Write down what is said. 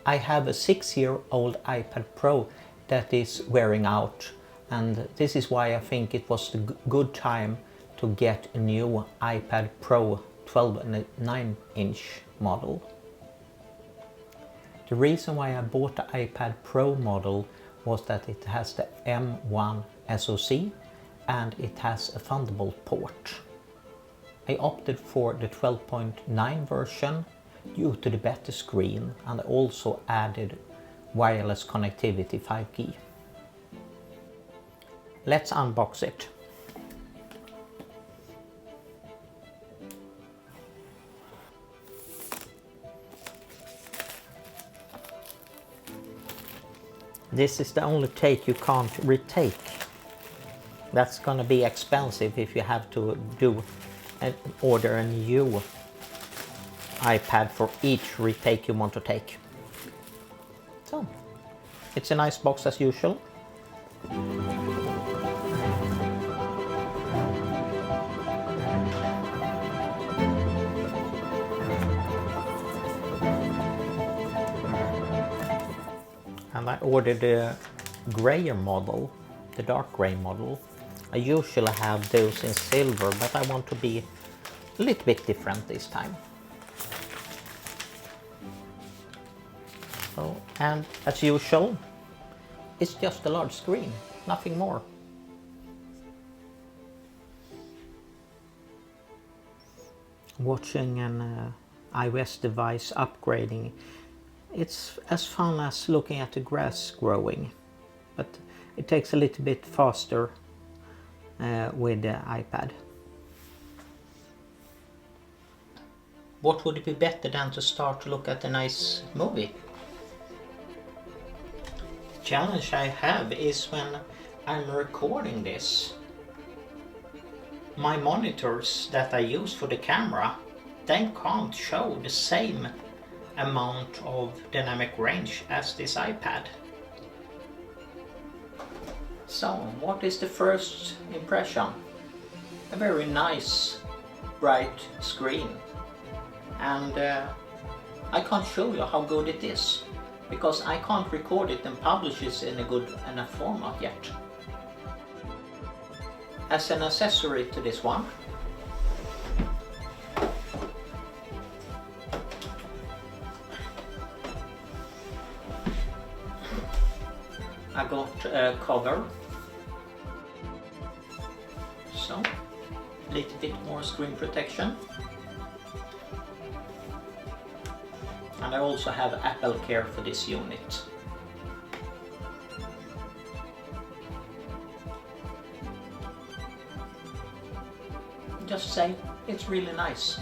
I have a 6-year-old iPad Pro that is wearing out, and this is why I think it was the good time to get a new iPad Pro 12.9-inch model. The reason why I bought the iPad Pro model was that it has the M1 SoC and it has a Thunderbolt port. I opted for the 12.9 version due to the better screen, and I also added wireless connectivity 5G. Let's unbox it. This is the only take you can't retake. That's gonna be expensive if you have to order a new iPad for each retake you want to take. So, it's a nice box as usual. And I ordered the grayer model, the dark grey model. I usually have those in silver, but I want to be a little bit different this time. So, and as usual, it's just a large screen, nothing more. Watching an iOS device upgrading, it's as fun as looking at the grass growing, but it takes a little bit faster with the iPad. What would it be better than to start to look at a nice movie? The challenge I have is when I'm recording this. My monitors that I use for the camera, they can't show the same amount of dynamic range as this iPad. So, what is the first impression? A very nice, bright screen. And I can't show you how good it is, because I can't record it and publish it in a good enough format yet. As an accessory to this one, I got a cover, so a little bit more screen protection, and I also have Apple Care for this unit. Just say it's really nice.